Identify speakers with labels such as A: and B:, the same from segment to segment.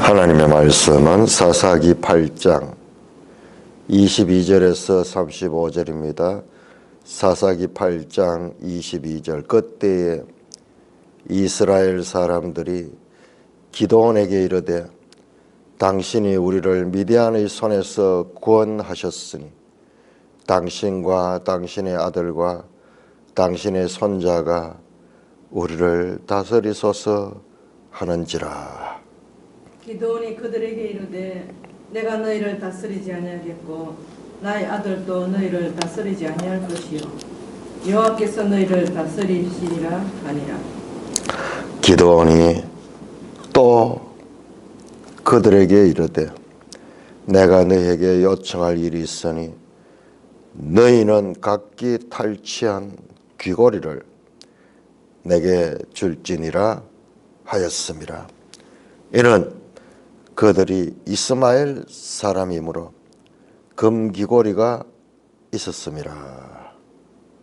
A: 하나님의 말씀은 사사기 8장 22절에서 35절입니다. 사사기 8장 22절. 그때에 이스라엘 사람들이 기드온에게 이르되 당신이 우리를 미디안의 손에서 구원하셨으니 당신과 당신의 아들과 당신의 손자가 우리를 다스리소서 하는지라.
B: 기드온이 그들에게 이르되 내가 너희를 다스리지 아니하겠고 나의 아들도 너희를 다스리지 아니할 것이요 여호와께서 너희를 다스리시리라 하니라.
A: 기드온이 또 그들에게 이르되 내가 너희에게 요청할 일이 있으니 너희는 각기 탈취한 귀고리를 내게 줄지니라 하였음이라. 이는 그들이 이스마엘 사람이므로 금귀고리가 있었음이라.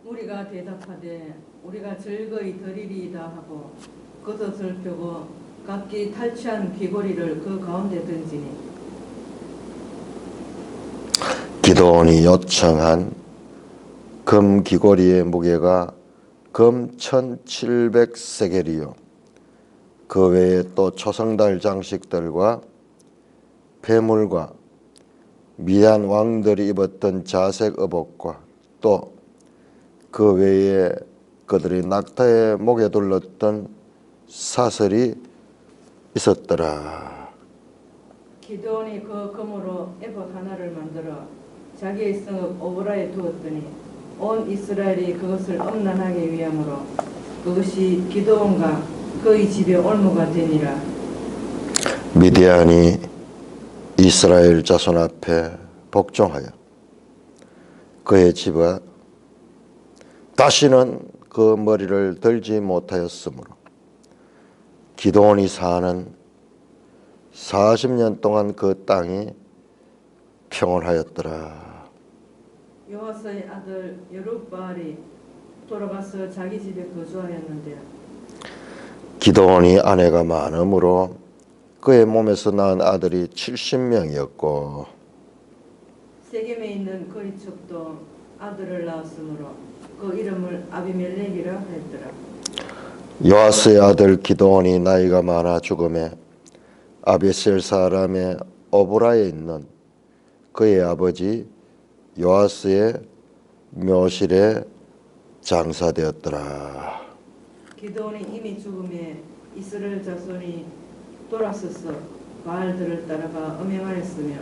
B: 우리가 대답하되 우리가 즐거이 드리리이다 하고 겉옷을 펴고 각기 탈취한 귀고리를 그 가운데 던지니
A: 기드온이 요청한 금귀고리의 무게가 금 1700세겔이요 그 외에 또 초성달 장식들과 폐물과 미디안 왕들이 입었던 자색 의복과 또 그 외에 그들이 낙타의 목에 둘렀던 사슬이 있었더라.
B: 기드온이 그 금으로 에봇 하나를 만들어 자기의 성읍 오브라에 두었더니 온 이스라엘이 그것을 엄란하게 위함으로 그것이 기드온과 그의 집의 올무가 되니라.
A: 미디안이 이스라엘 자손 앞에 복종하여 그의 집에 다시는 그 머리를 들지 못하였으므로 기드온이 사는 40년 동안 그 땅이 평온하였더라.
B: 여호와의 아들 여룹바알이 돌아가서 자기 집에 거주하였는데
A: 기드온이 아내가 많으므로 그의 몸에서 낳은 아들이 70명이었고
B: 세겜에 있는 그의 첩도 아들을 낳았으므로 그 이름을 아비멜렉이라 했더라.
A: 요아스의 아들 기드온이 나이가 많아 죽음에 아비셀 사람의 오브라에 있는 그의 아버지 요아스의 묘실에 장사되었더라.
B: 기드온이 이미 죽음에 이스라엘 자손이 돌아서서 바알들을 따라가 음행하였으며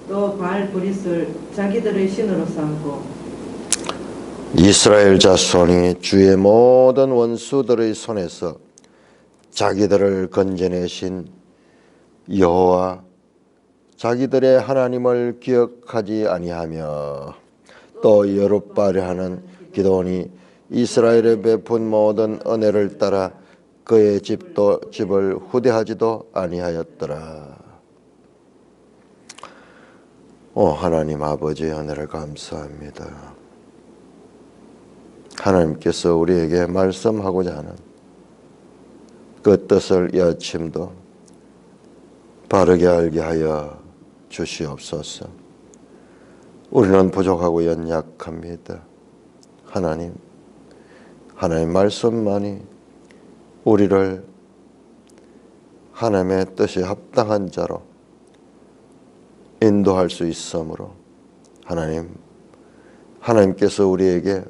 B: 또 바알 브릿을 자기들의 신으로 삼고
A: 이스라엘 자손이 주의 모든 원수들의 손에서 자기들을 건져내신 여호와 자기들의 하나님을 기억하지 아니하며 또 여룹바알이 하는 기드온이 이스라엘에 베푼 모든 은혜를 따라 그의 집을 후대하지도 아니하였더라. 하나님 아버지의 은혜를 감사합니다. 하나님께서 우리에게 말씀하고자 하는 그 뜻을 이 아침도 바르게 알게 하여 주시옵소서. 우리는 부족하고 연약합니다. 하나님 말씀만이 우리를 하나님의 뜻이 합당한 자로 인도할 수 있으므로 하나님께서 우리에게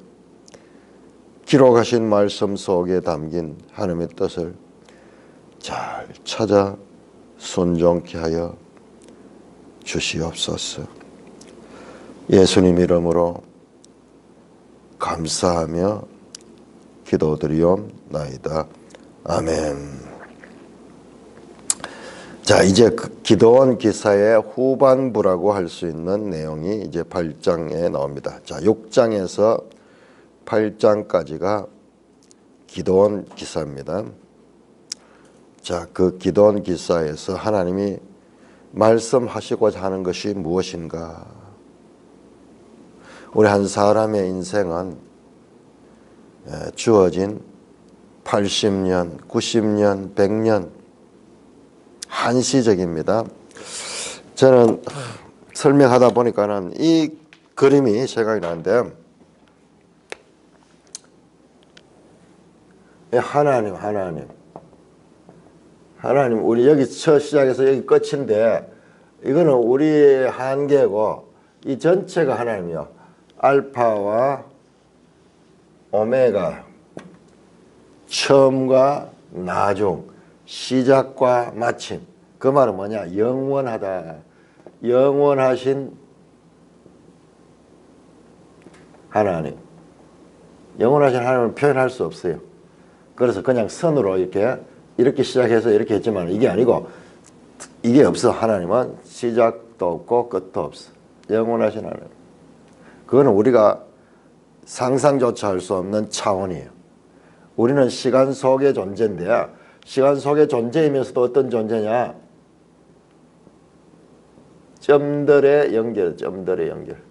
A: 기록하신 말씀 속에 담긴 하나님의 뜻을 잘 찾아 순종케 하여 주시옵소서. 예수님 이름으로 감사하며 기도드리옵나이다. 아멘. 자, 이제 기드온 기사의 후반부라고 할 수 있는 내용이 이제 8장에 나옵니다. 자, 6장에서 8장까지가 기드온 기사입니다. 자, 그 기드온 기사에서 하나님이 말씀하시고자 하는 것이 무엇인가? 우리 한 사람의 인생은 주어진 80년, 90년, 100년 한시적입니다. 저는 설명하다 보니까는 이 그림이 생각이 나는데, 하나님 우리 여기 첫 시작해서 여기 끝인데 이거는 우리의 한계고 이 전체가 하나님이요. 알파와 오메가, 처음과 나중, 시작과 마침. 그 말은 뭐냐? 영원하다. 영원하신 하나님. 영원하신 하나님을 표현할 수 없어요. 그래서 그냥 선으로 이렇게 시작해서 이렇게 했지만 이게 아니고, 이게 없어. 하나님은 시작도 없고 끝도 없어. 영원하신 하나님. 그거는 우리가 상상조차 할 수 없는 차원이에요. 우리는 시간 속의 존재인데, 시간 속의 존재이면서도 어떤 존재냐? 점들의 연결, 점들의 연결.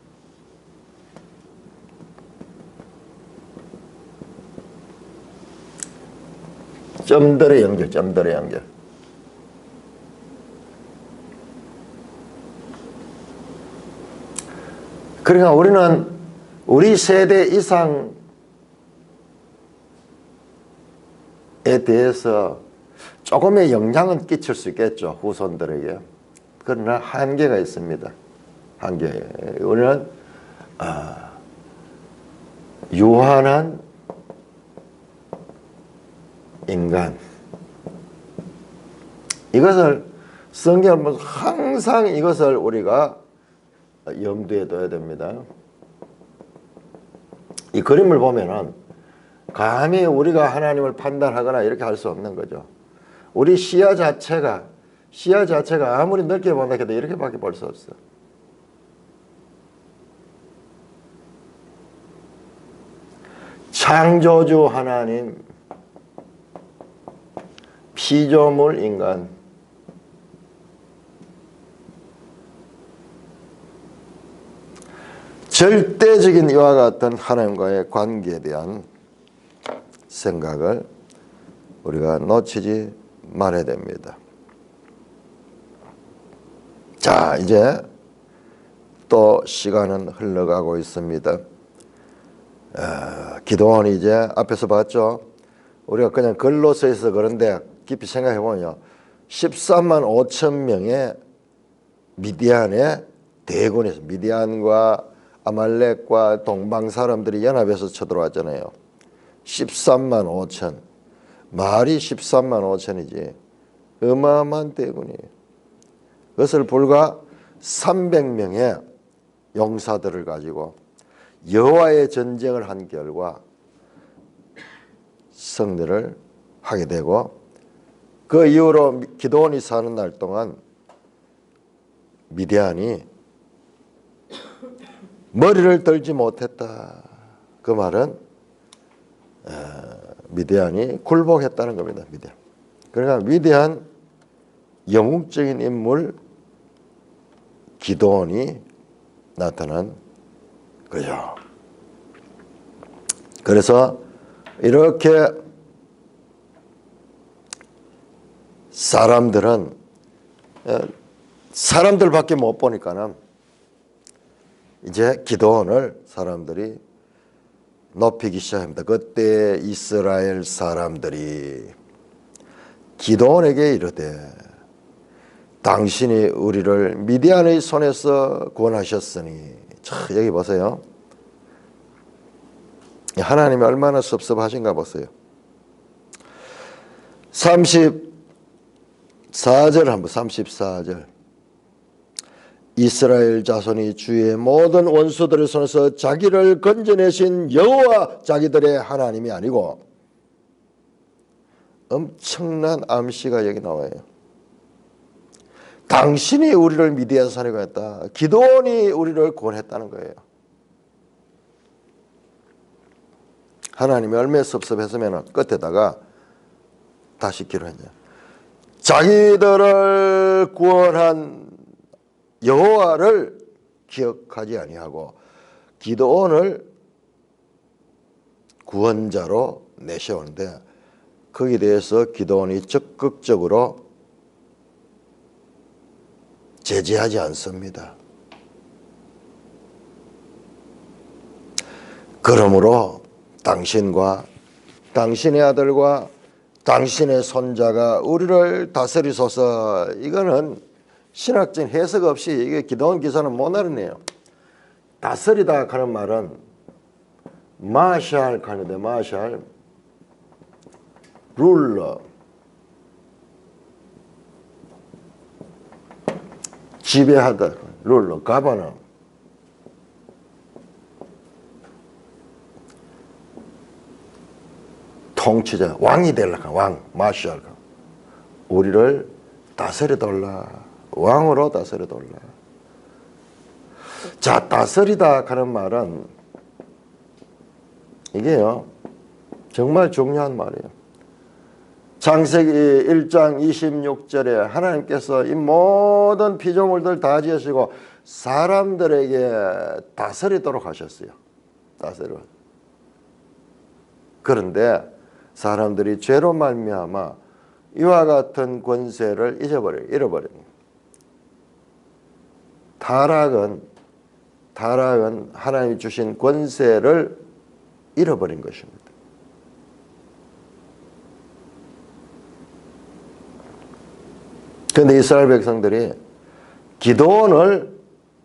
A: 점들의 연결, 점들의 연결. 그러니까 우리는 우리 세대 이상에 대해서 조금의 영향은 끼칠 수 있겠죠. 후손들에게. 그러나 한계가 있습니다. 한계. 우리는 유한한 인간. 이것을 성경을 보면서 항상 이것을 우리가 염두에 둬야 됩니다. 이 그림을 보면은 감히 우리가 하나님을 판단하거나 이렇게 할 수 없는 거죠. 우리 시야 자체가 아무리 넓게 본다 해도 이렇게밖에 볼 수 없어. 창조주 하나님, 피조물 인간, 절대적인 이와 같은 하나님과의 관계에 대한 생각을 우리가 놓치지 말아야 됩니다. 자, 이제 또 시간은 흘러가고 있습니다. 기도원이 이제 앞에서 봤죠. 우리가 그냥 글로 써 있어 그런데 깊이 생각해 보면요, 13만 5천 명의 미디안의 대군이 있어요. 미디안과 아말렉과 동방 사람들이 연합해서 쳐들어왔잖아요. 13만 5천. 말이 13만 5천이지. 어마어마한 대군이에요. 그것을 불과 300명의 용사들을 가지고 여호와의 전쟁을 한 결과 승리를 하게 되고, 그 이후로 기드온이 사는 날 동안 미디안이 머리를 들지 못했다. 그 말은 미디안이 굴복했다는 겁니다. 미디안. 그러니까 위대한 영웅적인 인물 기드온이 나타난 거죠. 그래서 이렇게 사람들밖에 못 보니까는 이제 기드온을 사람들이 높이기 시작합니다. 그때 이스라엘 사람들이 기드온에게 이르되 당신이 우리를 미디안의 손에서 구원하셨으니. 자, 여기 보세요. 하나님이 얼마나 섭섭하신가 보세요. 34절 한번, 34절. 이스라엘 자손이 주의 모든 원수들의 손에서 자기를 건져내신 여호와 자기들의 하나님이 아니고, 엄청난 암시가 여기 나와요. 당신이 우리를 미디안 손에 구했다. 기드온이 우리를 구원했다는 거예요. 하나님이 얼마나 섭섭했으면 끝에다가 다시 기록했냐. 자기들을 구원한 여호와를 기억하지 아니하고 기드온을 구원자로 내세우는데, 거기에 대해서 기드온이 적극적으로 제지하지 않습니다. 그러므로 당신과 당신의 아들과 당신의 손자가 우리를 다스리소서. 이거는 신학적인 해석 없이 이게 기도원 기사는 못 알아내요. 다스리다 하는 말은 마샬 하는데 마샬 룰러 지배하다 룰러 가버너 통치자 왕이 되려고 왕 마샬 우리를 다스려달라 왕으로 다스려달라. 자 다스리다 하는 말은 이게요 정말 중요한 말이에요. 창세기 1장 26절에 하나님께서 이 모든 피조물들 다 지으시고 사람들에게 다스리도록 하셨어요. 다스려. 그런데 사람들이 죄로 말미암아 이와 같은 권세를 잃어버려요. 타락은 하나님이 주신 권세를 잃어버린 것입니다. 그런데 이스라엘 백성들이 기드온을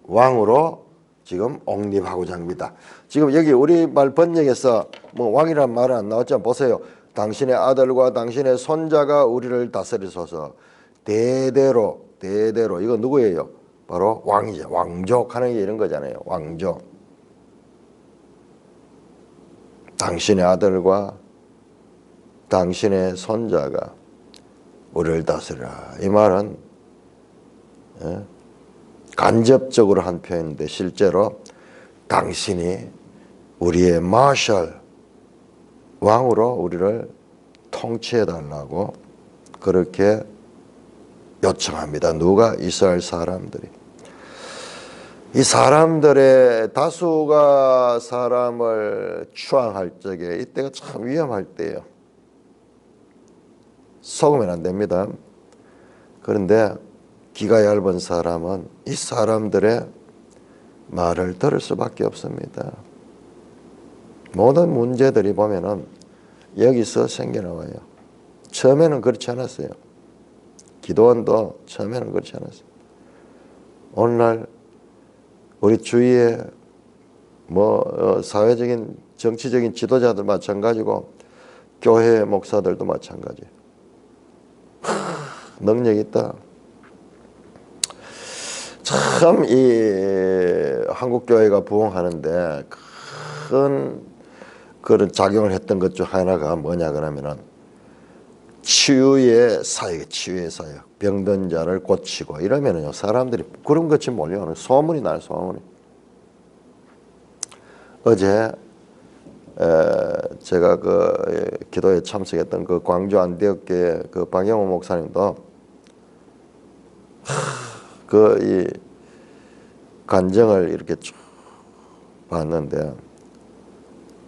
A: 왕으로 지금 옹립하고자 합니다. 지금 여기 우리말 번역에서 뭐 왕이란 말은 안 나왔지만 보세요. 당신의 아들과 당신의 손자가 우리를 다스리소서. 대대로 이거 누구예요? 바로 왕이죠. 왕족 하는 게 이런 거잖아요. 왕족. 당신의 아들과 당신의 손자가 우리를 다스리라. 이 말은 간접적으로 한 표현인데 실제로 당신이 우리의 마샬 왕으로 우리를 통치해달라고 그렇게 요청합니다. 누가? 이스라엘 사람들이. 이 사람들의 다수가 사람을 추앙할 적에 이때가 참 위험할 때예요. 속으면 안 됩니다. 그런데 귀가 얇은 사람은 이 사람들의 말을 들을 수밖에 없습니다. 모든 문제들이 보면은 여기서 생겨나와요. 처음에는 그렇지 않았어요. 기도원도 처음에는 그렇지 않았어요. 오늘날 우리 주위에 사회적인 정치적인 지도자들 마찬가지고 교회 목사들도 마찬가지예요. 능력 있다. 참 이 한국 교회가 부흥하는데 큰 그런 작용을 했던 것 중 하나가 뭐냐 그러면은 치유의 사역. 병든 자를 고치고 이러면은요 사람들이 그런 것이 몰려오는 소문이 나요. 소문이. 어제 제가 그 기도에 참석했던 그 광주 안디옥교회 그 박영호 목사님도 그 이 간증을 이렇게 쭉 봤는데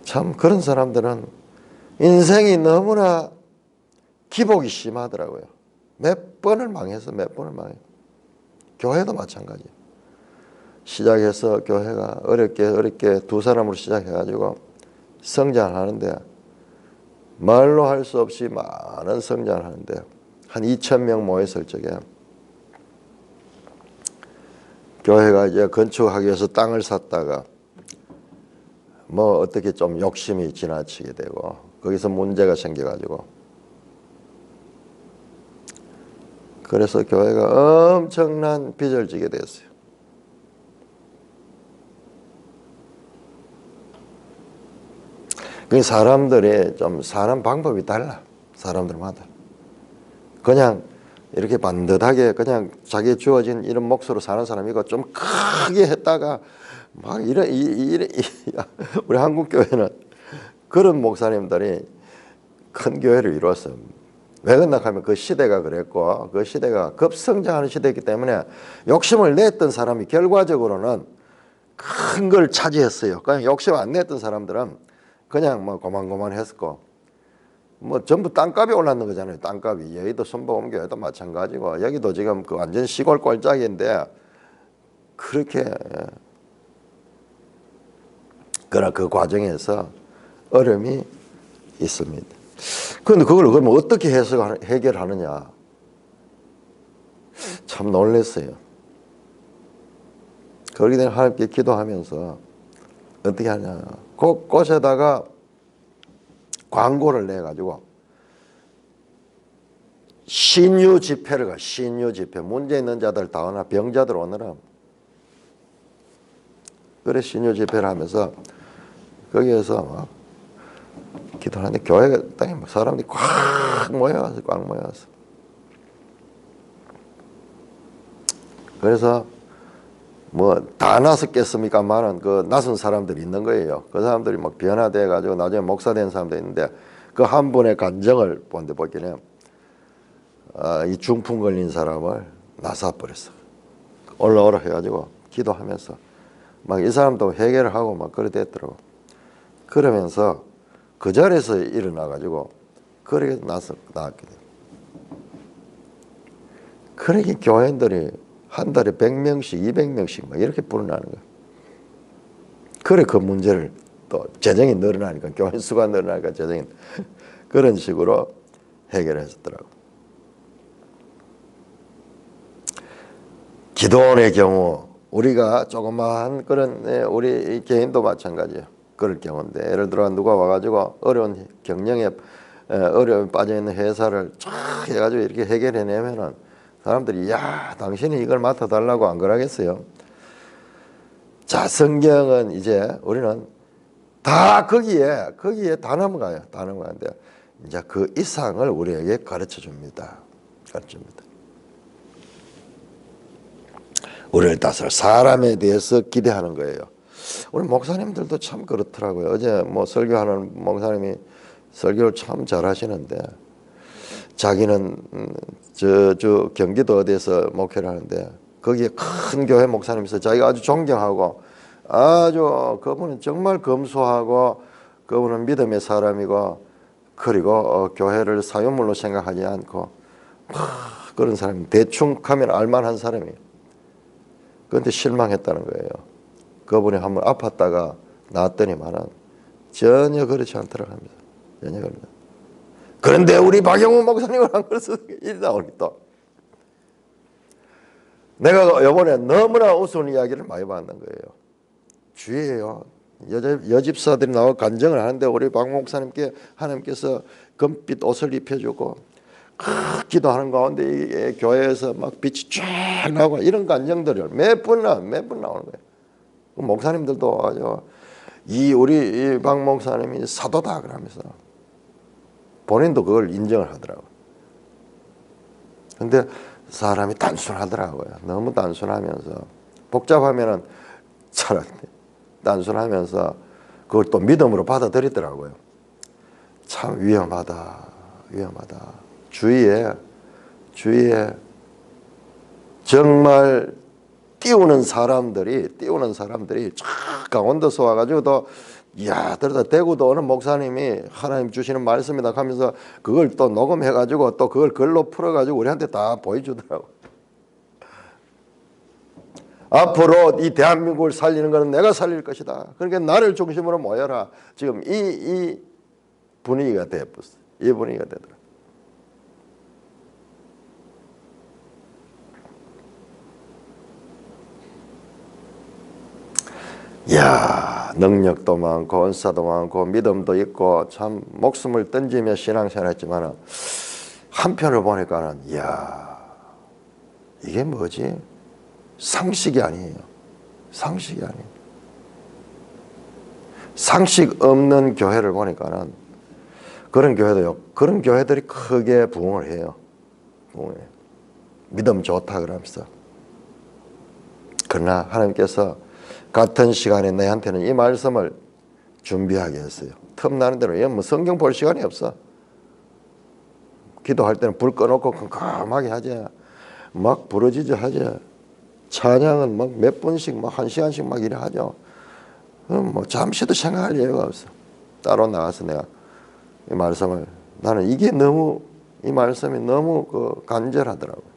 A: 참 그런 사람들은 인생이 너무나 기복이 심하더라고요. 몇 번을 망해서. 교회도 마찬가지예요. 시작해서 교회가 어렵게 두 사람으로 시작해가지고 성장하는데 말로 할 수 없이 많은 성장을 하는데 한 2,000명 모였을 적에 교회가 이제 건축하기 위해서 땅을 샀다가 어떻게 좀 욕심이 지나치게 되고 거기서 문제가 생겨가지고 그래서 교회가 엄청난 빚을 지게 됐어요. 그 사람들이 좀 사는 방법이 달라. 사람들마다. 그냥 이렇게 반듯하게 그냥 자기 주어진 이런 몫으로 사는 사람이고 좀 크게 했다가 막 우리 한국 교회는 그런 목사님들이 큰 교회를 이루었어요. 왜 그러나 하면 그 시대가 그랬고 그 시대가 급성장하는 시대이기 때문에 욕심을 냈던 사람이 결과적으로는 큰 걸 차지했어요. 그냥 욕심 안 냈던 사람들은 그냥 고만고만 했었고 뭐 전부 땅값이 올랐는 거잖아요. 땅값이. 여의도 선보험교회도 마찬가지고 여기도 지금 그 완전 시골 꼴짝인데 그렇게 그러나 그 과정에서 어려움이 있습니다. 그런데 그걸 그러면 어떻게 해결하느냐? 참 놀랐어요. 그러기 때문에 하나님께 기도하면서 어떻게 하냐? 곳곳에다가 광고를 내가지고 신유 집회를 가. 신유 집회. 문제 있는 자들 다 오나 병자들 오느라. 그래 신유 집회를 하면서 거기에서 막 기도하는데 교회가 땅에 사람들이 꽉 모여서 꽉 모여서 그래서 뭐 다 나섰겠습니까만은 그 나선 사람들이 있는 거예요. 그 사람들이 막 변화돼 가지고 나중에 목사 된 사람도 있는데 그 한 분의 간증을 본데 보기는 이 중풍 걸린 사람을 나사 버렸어. 올라오라 해가지고 기도하면서 막 이 사람도 해결을 하고 막 그래 됐더라고. 그러면서 그 자리에서 일어나 가지고 그렇게 나왔게 돼. 그렇게 교인들이 한 달에 100명씩 200명씩 막 이렇게 불어나는 거야. 그래 그 문제를 또 재정이 늘어나니까 교인 수가 늘어나니까 재정이 그런 식으로 해결했었더라고. 기도원의 경우 우리가 조그마한 그런 우리 개인도 마찬가지예요. 그럴 경우인데 예를 들어 누가 와가지고 어려운 경영에 어려움에 빠져있는 회사를 쫙 해가지고 이렇게 해결해내면은 사람들이 야 당신이 이걸 맡아달라고 안 그러겠어요. 자 성경은 이제 우리는 다 거기에 다 넘어가요. 다 넘어가는데 이제 그 이상을 우리에게 가르쳐 줍니다. 가르쳐줍니다. 우리를 다스릴 사람에 대해서 기대하는 거예요. 우리 목사님들도 참 그렇더라고요. 어제 뭐 설교하는 목사님이 설교를 참 잘하시는데 자기는 저 경기도 어디에서 목회를 하는데 거기에 큰 교회 목사님이 있어요. 자기가 아주 존경하고 아주 그분은 정말 검소하고 그분은 믿음의 사람이고 그리고 교회를 사유물로 생각하지 않고 그런 사람이 대충 하면 알만한 사람이에요. 그런데 실망했다는 거예요. 그분이 한번 아팠다가 나았더니만은 전혀 그렇지 않더라고 합니다. 전혀 그렇지. 그런데 우리 박영훈 목사님을 한 것은 일이 나오니 또 내가 이번에 너무나 우스운 이야기를 많이 받는 거예요. 주의해요. 여집사들이 나와 간증을 하는데 우리 박 목사님께 하나님께서 금빛 옷을 입혀주고 기도하는 가운데 이 교회에서 막 빛이 쫙 나오고 이런 간증들을 몇 번 나오는 거예요. 목사님들도 아주 우리 박 목사님이 사도다 그러면서 본인도 그걸 인정을 하더라고요. 근데 사람이 단순하더라고요. 너무 단순하면서 복잡하면은 차라리 단순하면서 그걸 또 믿음으로 받아들이더라고요. 참 위험하다. 주위에 정말 띄우는 사람들이 쫙 강원도서 와가지고 들다 대구도 어느 목사님이 하나님 주시는 말씀이다 하면서 그걸 또 녹음해가지고 또 그걸 글로 풀어가지고 우리한테 다 보여주더라고. 앞으로 이 대한민국을 살리는 것은 내가 살릴 것이다. 그러니까 나를 중심으로 모여라. 지금 이 분위기가 되었어요. 이 분위기가 되더라. 이야, 능력도 많고 은사도 많고 믿음도 있고 참 목숨을 던지며 신앙생활 했지만 한편을 보니까는 이야, 이게 뭐지? 상식이 아니에요. 상식이 아니에요. 상식 없는 교회를 보니까는 그런 교회들이 크게 부흥을 해요. 부흥해요. 믿음 좋다 그러면서. 그러나 하나님께서 같은 시간에 너한테는 이 말씀을 준비하게 했어요. 틈나는 대로. 뭐 성경 볼 시간이 없어. 기도할 때는 불 꺼놓고 컴컴하게 하지. 막 부르짖어 하지. 찬양은 막 몇 분씩 막 1시간씩 막 이래 하죠. 뭐 잠시도 생각할 여유가 없어. 따로 나가서 내가 이 말씀을 나는 이게 너무 이 말씀이 너무 간절하더라고요.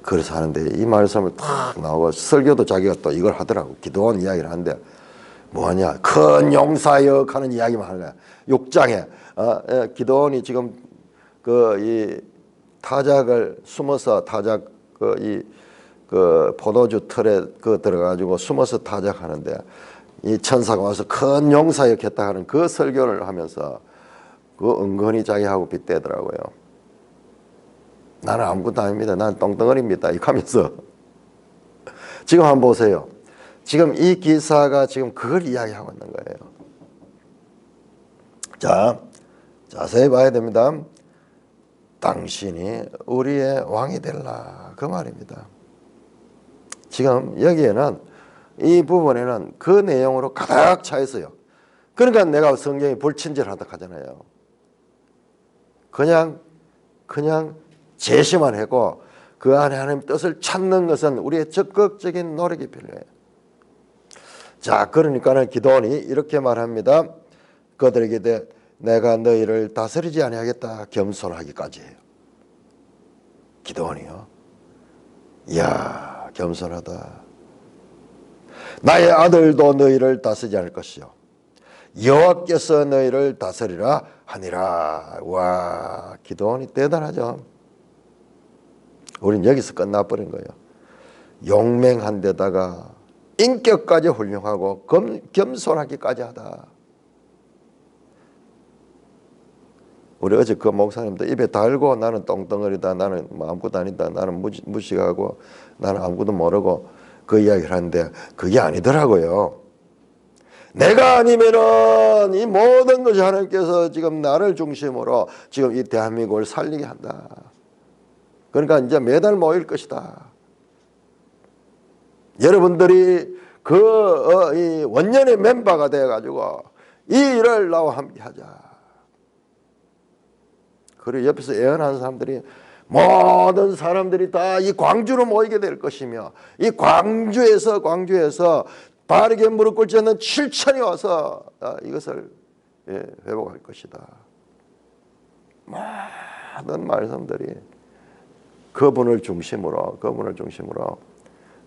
A: 그래서 하는데 이 말씀을 탁 나오고 설교도 자기가 또 이걸 하더라고. 기도원 이야기를 하는데 뭐냐 큰 용사역 하는 이야기만 하는 거야. 6장에 기도원이 지금 이 타작을 숨어서 타작 포도주 틀에 들어가지고 숨어서 타작하는데 이 천사가 와서 큰 용사역 했다 하는 그 설교를 하면서 은근히 자기하고 빗대더라고요. 나는 아무것도 아닙니다. 나는 똥덩어리입니다. 이렇게 하면서 지금 한번 보세요. 지금 이 기사가 지금 그걸 이야기하고 있는 거예요. 자, 자세히 봐야 됩니다. 당신이 우리의 왕이 될라 그 말입니다. 지금 여기에는 이 부분에는 그 내용으로 가득 차 있어요. 그러니까 내가 성경이 불친절하다 하잖아요. 그냥 제시만 하고 그 안에 하나님 뜻을 찾는 것은 우리의 적극적인 노력이 필요해요. 자, 그러니까는 기도원이 이렇게 말합니다. 그들에게 내가 너희를 다스리지 아니하겠다 겸손하기까지 해요. 기도원이요. 이야, 겸손하다. 나의 아들도 너희를 다스리지 않을 것이요 여호와께서 너희를 다스리라 하니라. 와, 기도원이 대단하죠. 우린 여기서 끝나버린 거예요. 용맹한 데다가 인격까지 훌륭하고 겸손하기까지 하다. 우리 어제 그 목사님도 입에 달고 나는 똥덩어리다, 나는 아무것도 아니다, 나는 무식하고 나는 아무것도 모르고 그 이야기를 하는데 그게 아니더라고요. 내가 아니면은 이 모든 것이 하나님께서 지금 나를 중심으로 지금 이 대한민국을 살리게 한다. 그러니까 이제 매달 모일 것이다. 여러분들이 이 원년의 멤버가 되어가지고 이 일을 나와 함께 하자. 그리고 옆에서 애원하는 사람들이 모든 사람들이 다 이 광주로 모이게 될 것이며 이 광주에서 바르게 무릎 꿇지 않는 7천이 와서 이것을 회복할 것이다. 많은 말씀들이 그분을 중심으로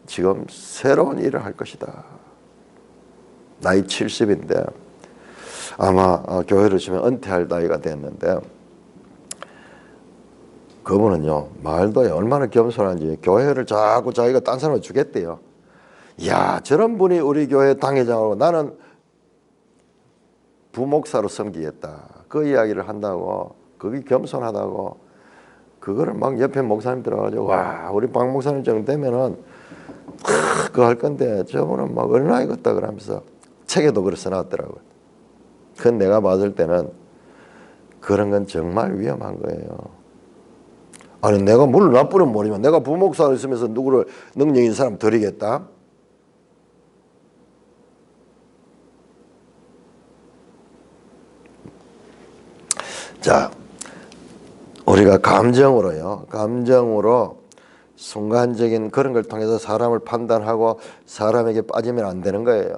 A: 지금 새로운 일을 할 것이다. 나이 70인데 아마 교회를 치면 은퇴할 나이가 됐는데 그분은요 말도 얼마나 겸손한지 교회를 자꾸 자기가 딴 사람을 주겠대요. 이야, 저런 분이 우리 교회 당회장으로 나는 부목사로 섬기겠다. 그 이야기를 한다고, 그게 겸손하다고, 그거를 막 옆에 목사님 들어가지고, 와, 우리 박 목사님 정도 되면은, 그거 할 건데, 저분은 막 얼마나 익었다 그러면서 책에도 그걸 써놨더라고요. 그건 내가 봤을 때는 그런 건 정말 위험한 거예요. 아니, 내가 물론 나쁘면 모르면 내가 부목사로 있으면서 누구를 능력 있는 사람 드리겠다? 자, 우리가 감정으로 순간적인 그런 걸 통해서 사람을 판단하고 사람에게 빠지면 안 되는 거예요.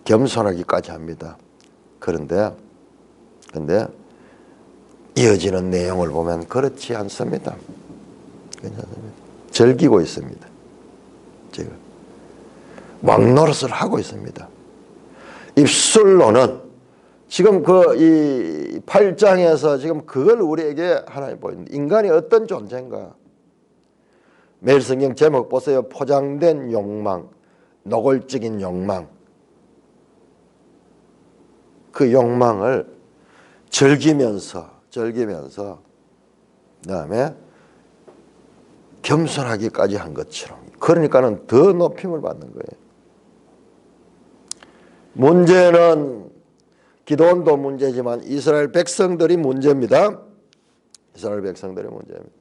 A: 겸손하기까지 합니다. 그런데 이어지는 내용을 보면 그렇지 않습니다. 괜찮습니다. 즐기고 있습니다. 지금 왕노릇을 하고 있습니다. 입술로는 지금 이 8장에서 지금 그걸 우리에게 하나님 보입니다. 인간이 어떤 존재인가. 매일 성경 제목 보세요. 포장된 욕망, 노골적인 욕망. 그 욕망을 즐기면서 그다음에 겸손하기까지 한 것처럼. 그러니까는 더 높임을 받는 거예요. 문제는 기도원도 문제지만 이스라엘 백성들이 문제입니다. 이스라엘 백성들이 문제입니다.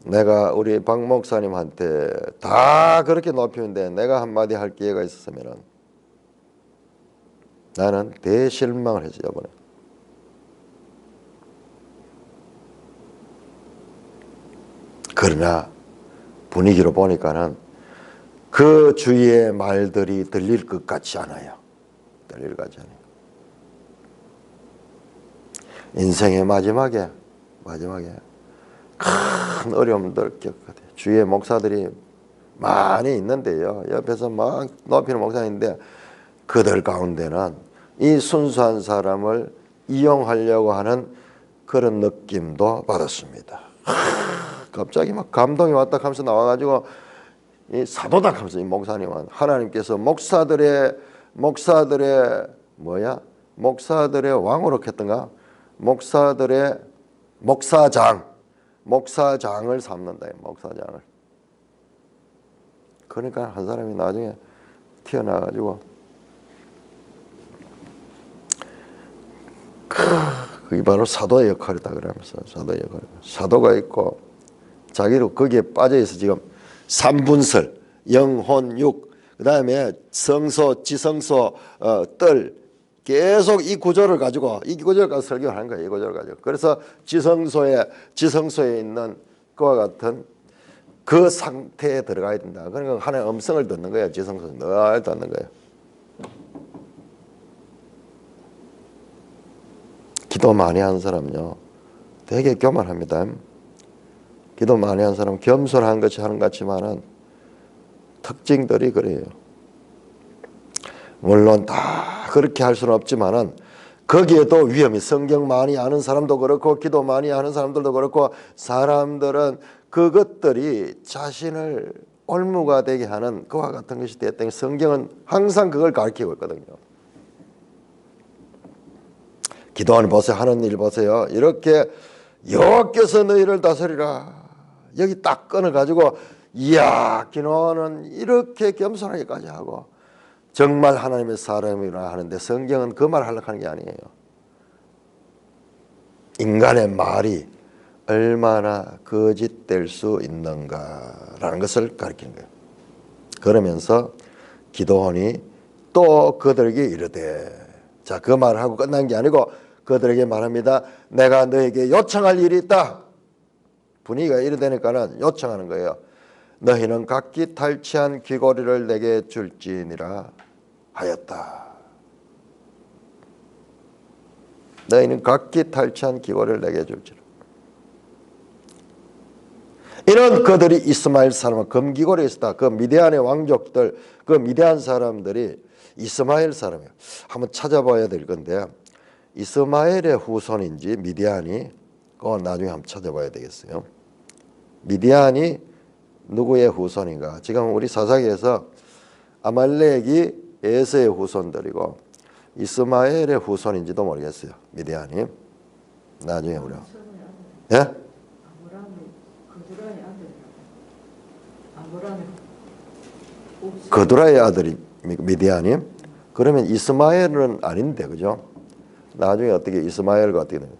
A: 내가 우리 박 목사님한테 다 그렇게 높이는데 내가 한마디 할 기회가 있었으면 나는 대실망을 했어요. 이번에. 그러나 분위기로 보니까는 그 주위의 말들이 들릴 것 같지 않아요. 들릴 것 같지 않아요. 인생의 마지막에 큰 어려움들 겪거든요. 주위에 목사들이 많이 있는데요. 옆에서 막 높이는 목사인데 그들 가운데는 이 순수한 사람을 이용하려고 하는 그런 느낌도 받았습니다. 갑자기 막 감동이 왔다 하면서 나와가지고 이 사도다 하면서 이 목사님은 하나님께서 목사들의 왕으로 했던가 목사장을 삼는다. 목사장을. 그러니까 한 사람이 나중에 튀어나와가지고 그게 바로 사도의 역할이다 그러면서 사도의 역할. 사도가 있고 자기도 거기에 빠져있어 지금 삼분설, 영혼, 육, 그 다음에 성소, 지성소, 뜰 계속 이 구조를 가지고 설교를 하는 거예요. 이 구조를 가지고. 그래서 지성소에 있는 그와 같은 그 상태에 들어가야 된다. 그러니까 하나의 음성을 듣는 거예요. 지성소에 늘 듣는 거예요. 기도 많이 하는 사람요 되게 교만합니다. 기도 많이 하는 사람 겸손한 것이 하는 것 같지만은 특징들이 그래요. 물론 다 그렇게 할 수는 없지만은 거기에도 위험이 성경 많이 아는 사람도 그렇고 기도 많이 하는 사람들도 그렇고 사람들은 그것들이 자신을 올무가 되게 하는 그와 같은 것이 되었다니 성경은 항상 그걸 가르치고 있거든요. 기도하는 보세요. 하는 일 보세요. 이렇게 여호와께서 너희를 다스리라. 여기 딱 끊어가지고 이야 기도는 이렇게 겸손하게까지 하고 정말 하나님의 사람이라 하는데 성경은 그 말 하려고 하는 게 아니에요. 인간의 말이 얼마나 거짓될 수 있는가라는 것을 가르치는 거예요. 그러면서 기도원이 또 그들에게 이르되 자, 그 말을 하고 끝난 게 아니고 그들에게 말합니다. 내가 너에게 요청할 일이 있다. 분위기가 이래 되니까는 요청하는 거예요. 너희는 각기 탈취한 귀고리를 내게 줄지니라 하였다. 너희는 각기 탈취한 귀고리를 내게 줄지라. 이런 그들이 이스마엘 사람은 금귀고리에 있었다. 그 미디안의 왕족들, 그 미디안 사람들이 이스마엘 사람이에요. 한번 찾아봐야 될 건데 이스마엘의 후손인지 미디안이 그건 나중에 한번 찾아봐야 되겠어요. 미디안이 누구의 후손인가? 지금 우리 사사기에서 아말렉이 에서의 후손들이고 이스마엘의 후손인지도 모르겠어요. 미디안이 나중에 우리가 예? 그두라의 아들이 미디안이 그러면 이스마엘은 아닌데 그죠? 나중에 어떻게 이스마엘과 어떻게 되는?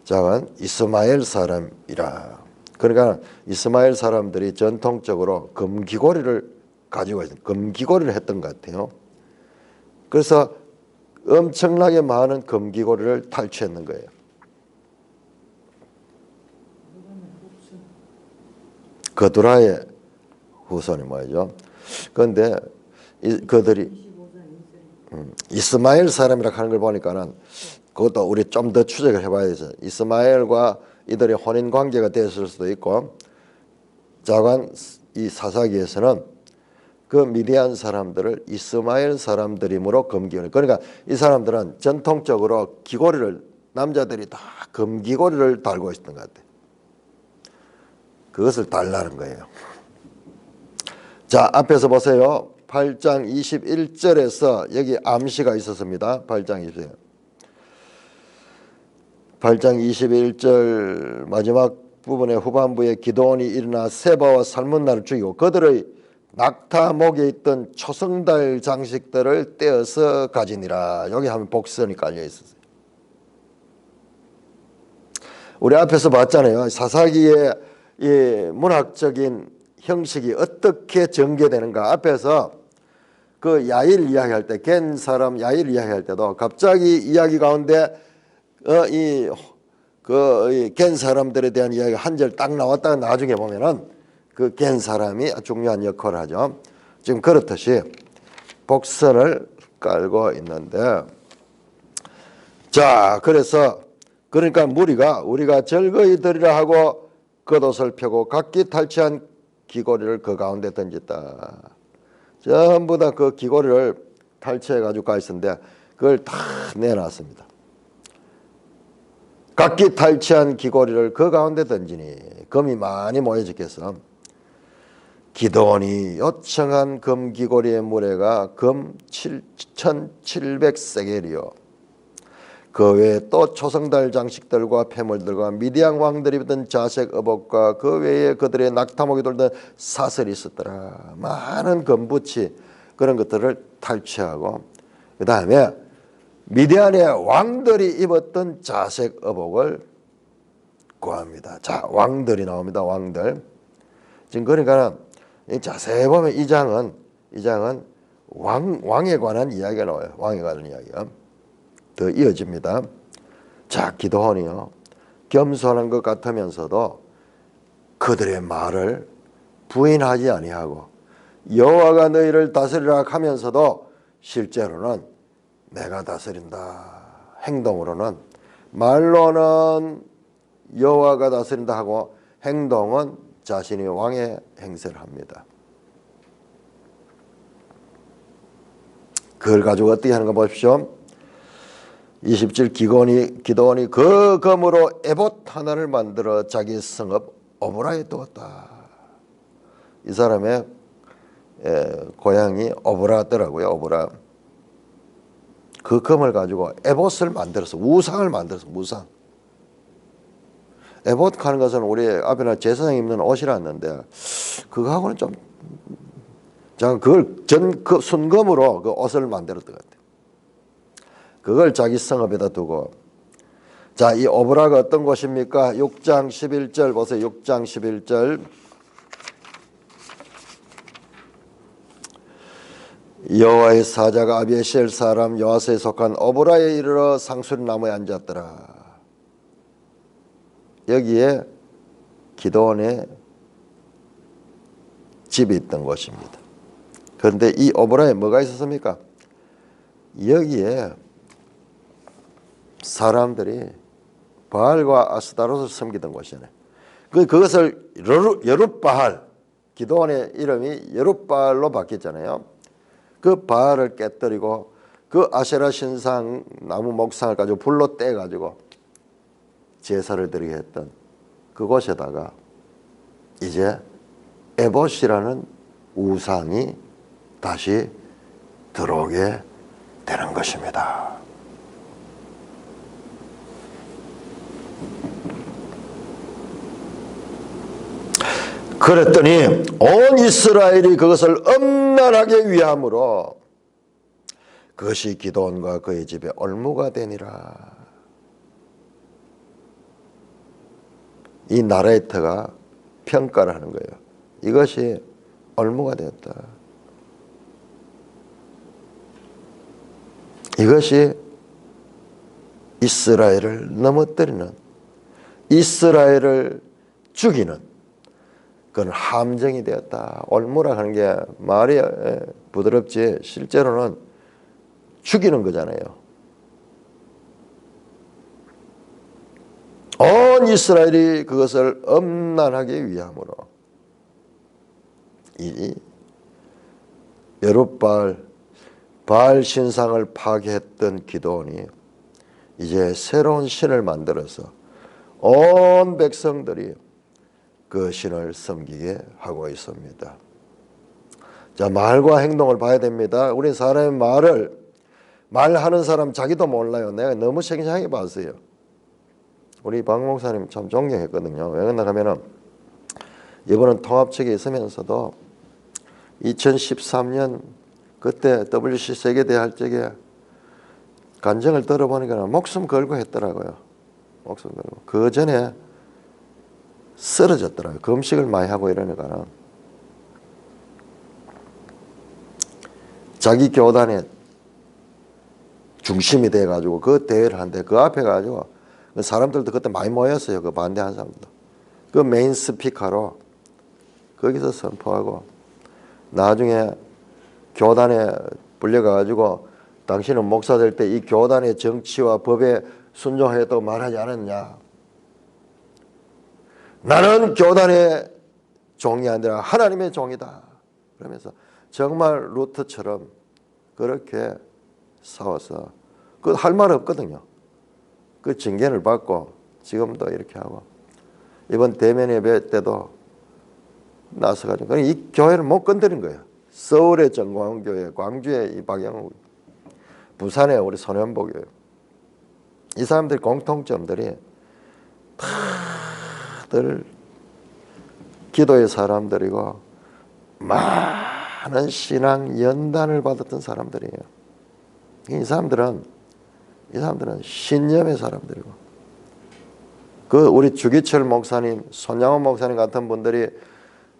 A: 자, 이스마엘 사람이라. 그러니까 이스마엘 사람들이 전통적으로 금귀고리를 가지고 있어요. 금귀고리를 했던 것 같아요. 그래서 엄청나게 많은 금귀고리를 탈취했는 거예요. 그두라의 후손이 뭐죠? 그런데 그들이 이스마엘 사람이라 하는 걸 보니까는 그것도 우리 좀 더 추적을 해봐야 되죠. 이스마엘과 이들의 혼인 관계가 됐을 수도 있고, 자관 이 사사기에서는 그 미디안 사람들을 이스마엘 사람들이므로 금귀고리. 그러니까 이 사람들은 전통적으로 귀고리를 남자들이 다 금귀고리를 달고 있었던 것 같아요. 그것을 달라는 거예요. 자, 앞에서 보세요. 8장 21절에서 여기 암시가 있었습니다. 8장 21절. 8장 21절 마지막 부분의 후반부에 기드온이 일어나 세바와 살문나를 죽이고 그들의 낙타 목에 있던 초승달 장식들을 떼어서 가지니라. 여기 하면 복선이 깔려 있었어요. 우리 앞에서 봤잖아요. 사사기의 이 문학적인 형식이 어떻게 전개되는가. 앞에서 그 야일 이야기할 때, 겐 사람 야일 이야기할 때도 갑자기 이야기 가운데 겐 사람들에 대한 이야기가 한 절 딱 나왔다가 나중에 보면은 그 겐 사람이 중요한 역할을 하죠. 지금 그렇듯이 복선을 깔고 있는데, 자, 그래서 그러니까 무리가 우리가 절거히 들이라 하고 겉옷을 펴고 각기 탈취한 귀고리를 그 가운데 던졌다. 전부 다 그 귀고리를 탈취해 가지고 가 있었는데 그걸 다 내놨습니다. 각기 탈취한 귀고리를 그 가운데 던지니 금이 많이 모여졌겠어. 기드온이 요청한 금 귀고리의 무게가 금 7,700세겔이요. 그 외에 또 초성달 장식들과 폐물들과 미디안 왕들이 입던 자색 의복과 그 외에 그들의 낙타목이 돌던 사슬이 있었더라. 많은 금붙이 그런 것들을 탈취하고, 그 다음에 미디안의 왕들이 입었던 자색 의복을 구합니다. 자, 왕들이 나옵니다. 왕들. 지금 그러니까 자세히 보면 이 장은 왕에 관한 이야기가 나와요. 왕에 관한 이야기가 더 이어집니다. 자, 기드온이요, 겸손한 것 같으면서도 그들의 말을 부인하지 아니하고 여호와가 너희를 다스리라 하면서도 실제로는 내가 다스린다, 행동으로는, 말로는 여호와가 다스린다 하고 행동은 자신이 왕의 행세를 합니다. 그걸 가지고 어떻게 하는가 보십시오. 20절 기드온이 그 금으로 에봇 하나를 만들어 자기 성읍 오보라에 두었다. 이 사람의 고향이 오보라더라고요. 오보라. 그 금을 가지고 에봇을 만들어서 우상을 만들어서 우상. 에봇 하는 것은 우리 앞에나 제사장 입는 옷이라는데 그거하고는 좀, 자, 그걸 그 순금으로 그 옷을 만들었던 것 같아요. 그걸 자기 성읍에다 두고, 자, 이 오보라가 어떤 곳입니까? 6장 11절 보세요. 6장 11절. 여호와의 사자가 아비에셀 사람 요아스에 속한 오보라에 이르러 상수리나무에 앉았더라. 여기에 기드온의 집이 있던 곳입니다. 그런데 이 오보라에 뭐가 있었습니까? 여기에 사람들이 바알과 아스타롯을 섬기던 곳이잖아요. 그것을 여룻바알, 기드온의 이름이 여룻바알로 바뀌었잖아요. 그 바알을 깨뜨리고 그 아세라 신상 나무 목상을 가지고 불로 떼가지고 제사를 드리게 했던 그곳에다가 이제 에봇이라는 우상이 다시 들어오게 되는 것입니다. 그랬더니 온 이스라엘이 그것을 엄란하게 위함으로 그것이 기드온과 그의 집에 올무가 되니라. 이 나레이터가 평가를 하는 거예요. 이것이 올무가 되었다. 이것이 이스라엘을 넘어뜨리는, 이스라엘을 죽이는 그건 함정이 되었다. 올무라 하는 게 말이 부드럽지 실제로는 죽이는 거잖아요. 온 이스라엘이 그것을 엄란하게 위함으로 이 여룻바알 바알 신상을 파괴했던 기드온이 이제 새로운 신을 만들어서 온 백성들이 그 신을 섬기게 하고 있습니다. 자, 말과 행동을 봐야 됩니다. 우리 사람의 말하는 사람 자기도 몰라요. 내가 너무 생생하게 봤어요. 우리 박 목사님 참 존경했거든요. 왜 그러냐 하면은 이번은 통합측에 있으면서도 2013년 그때 WC 세계대회 할 적에 간증을 들어보니까 목숨 걸고 했더라고요. 목숨 걸고. 그 전에 쓰러졌더라고요. 금식을 많이 하고 이러니까 자기 교단의 중심이 돼가지고 그 대회를 하는데 그 앞에 가지고 사람들도 그때 많이 모였어요. 그 반대한 사람도. 그 메인 스피커로 거기서 선포하고 나중에 교단에 불려가지고 당신은 목사 될 때 이 교단의 정치와 법에 순종하겠다고 말하지 않았냐. 나는 교단의 종이 아니라 하나님의 종이다. 그러면서 정말 루트처럼 그렇게 싸워서 그 할 말 없거든요. 그 징계를 받고 지금도 이렇게 하고 이번 대면 예배 때도 나서가지고 이 교회를 못 건드린 거예요. 서울의 정광교회, 광주의 이 박영우, 부산의 우리 손현복교회. 이 사람들의 공통점들이 다들 기도의 사람들이고 많은 신앙 연단을 받았던 사람들이에요. 이 사람들은 신념의 사람들이고 그 우리 주기철 목사님, 손양원 목사님 같은 분들이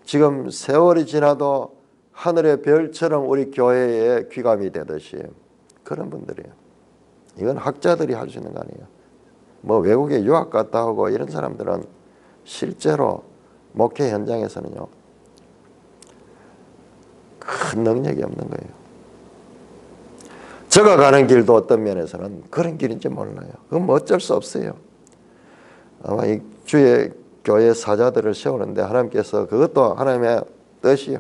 A: 지금 세월이 지나도 하늘의 별처럼 우리 교회에 귀감이 되듯이 그런 분들이에요. 이건 학자들이 할 수 있는 거 아니에요. 뭐 외국에 유학 갔다 오고 이런 사람들은 실제로 목회 현장에서는요 큰 능력이 없는 거예요. 제가 가는 길도 어떤 면에서는 그런 길인지 몰라요. 그건 뭐 어쩔 수 없어요. 아마 이 주의 교회 사자들을 세우는데 하나님께서 그것도 하나님의 뜻이요.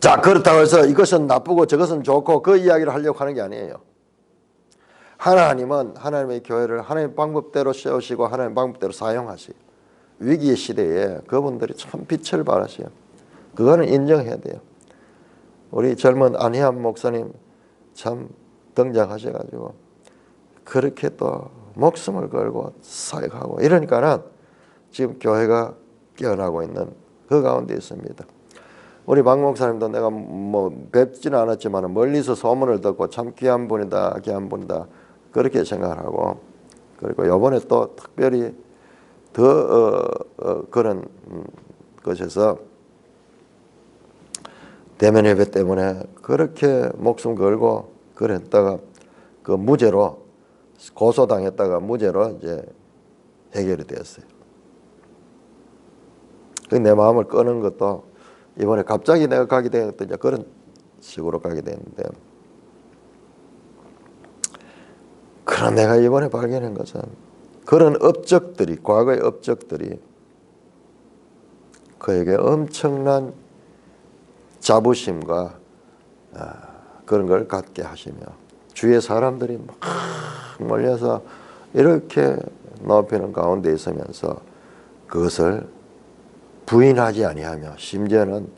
A: 자, 그렇다고 해서 이것은 나쁘고 저것은 좋고 그 이야기를 하려고 하는 게 아니에요. 하나님은 하나님의 교회를 하나님의 방법대로 세우시고 하나님의 방법대로 사용하세요. 위기의 시대에 그분들이 참 빛을 발하세요. 그거는 인정해야 돼요. 우리 젊은 안희암 목사님 참 등장하셔가지고 그렇게 또 목숨을 걸고 사역하고 이러니까는 지금 교회가 깨어나고 있는 그 가운데 있습니다. 우리 박 목사님도 내가 뭐 뵙지는 않았지만 멀리서 소문을 듣고 참 귀한 분이다 그렇게 생각을 하고 그리고 이번에 또 특별히 더 그런 것에서 대면 예배 때문에 그렇게 목숨 걸고 그랬다가 그 무죄로 고소당했다가 무죄로 이제 해결이 되었어요. 내 마음을 끄는 것도 이번에 갑자기 내가 가게 된 것도 이제 그런 식으로 가게 됐는데 그런 내가 이번에 발견한 것은 그런 업적들이 과거의 업적들이 그에게 엄청난 자부심과 그런 걸 갖게 하시며 주위의 사람들이 막 몰려서 이렇게 높이는 가운데 있으면서 그것을 부인하지 아니하며 심지어는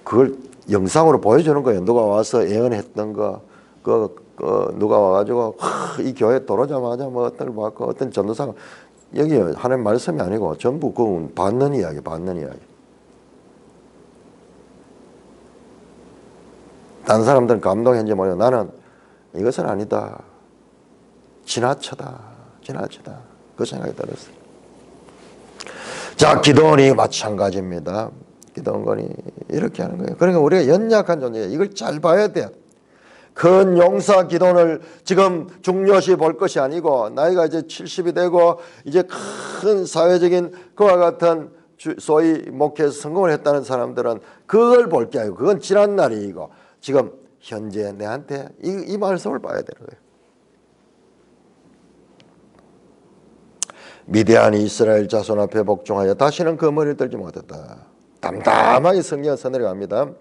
A: 그걸 영상으로 보여주는 거예요. 누가 와서 예언했던 거, 누가 와가지고 이 교회 들어오자마자 뭐 어떤 거 받고 어떤 전도사가 여기 하나님 말씀이 아니고 전부 그 받는 이야기. 다른 사람들은 감동했는지 모르겠 나는 이것은 아니다. 지나쳐다. 그 생각이 들었어요. 자, 기도원이 마찬가지입니다. 기도원이 이렇게 하는 거예요. 그러니까 우리가 연약한 존재예요. 이걸 잘 봐야 돼요. 큰 용사 기도원을 지금 중요시 볼 것이 아니고 나이가 이제 70이 되고 이제 큰 사회적인 그와 같은 소위 목회에서 성공을 했다는 사람들은 그걸 볼 게 아니고 그건 지난 날이고 지금 현재 내한테 이 말씀을 봐야 되는 거예요. 미디안이 이스라엘 자손 앞에 복종하여 다시는 그 머리를 들지 못했다. 담담하게 성경을 써내려갑니다.